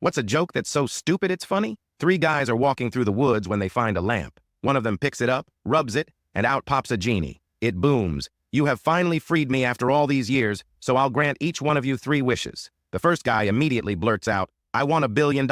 What's a joke that's so stupid it's funny? Three guys are walking through the woods when they find a lamp. One of them picks it up, rubs it, and out pops a genie. It booms. "You have finally freed me after all these years, so I'll grant each one of you 3 wishes." The first guy immediately blurts out, "I want $1 billion.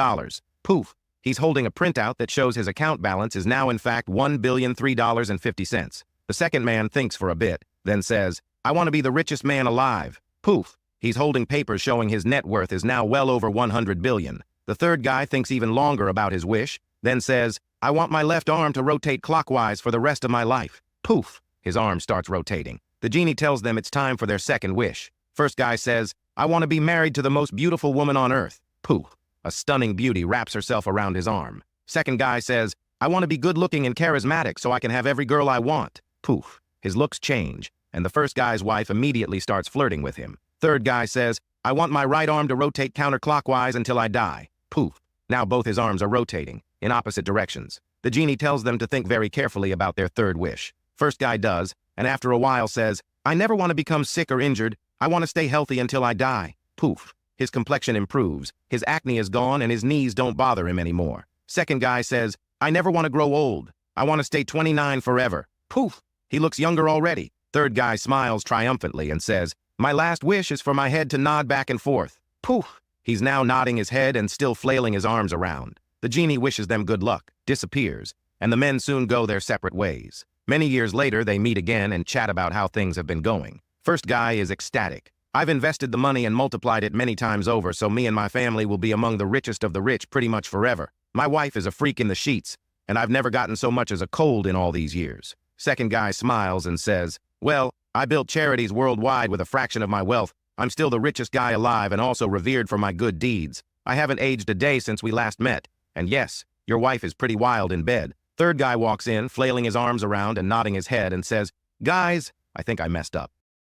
Poof. He's holding a printout that shows his account balance is now in fact $1,003.50. The second man thinks for a bit, then says, "I want to be the richest man alive." Poof. He's holding papers showing his net worth is now well over $100 billion. The third guy thinks even longer about his wish, then says, "I want my left arm to rotate clockwise for the rest of my life." Poof. His arm starts rotating. The genie tells them it's time for their second wish. First guy says, "I want to be married to the most beautiful woman on earth." Poof. A stunning beauty wraps herself around his arm. Second guy says, "I want to be good-looking and charismatic so I can have every girl I want." Poof. His looks change, and the first guy's wife immediately starts flirting with him. Third guy says, "I want my right arm to rotate counterclockwise until I die." Poof. Now both his arms are rotating, in opposite directions. The genie tells them to think very carefully about their third wish. First guy does, and after a while says, "I never want to become sick or injured. I want to stay healthy until I die." Poof. His complexion improves, his acne is gone, and his knees don't bother him anymore. Second guy says, "I never want to grow old. I want to stay 29 forever." Poof. He looks younger already. Third guy smiles triumphantly and says, "My last wish is for my head to nod back and forth." Poof. He's now nodding his head and still flailing his arms around. The genie wishes them good luck, disappears, and the men soon go their separate ways. Many years later, they meet again and chat about how things have been going. First guy is ecstatic. "I've invested the money and multiplied it many times over, so me and my family will be among the richest of the rich pretty much forever. My wife is a freak in the sheets, and I've never gotten so much as a cold in all these years." Second guy smiles and says, "Well, I built charities worldwide with a fraction of my wealth. I'm still the richest guy alive and also revered for my good deeds. I haven't aged a day since we last met. And yes, your wife is pretty wild in bed." Third guy walks in, flailing his arms around and nodding his head and says, "Guys, I think I messed up.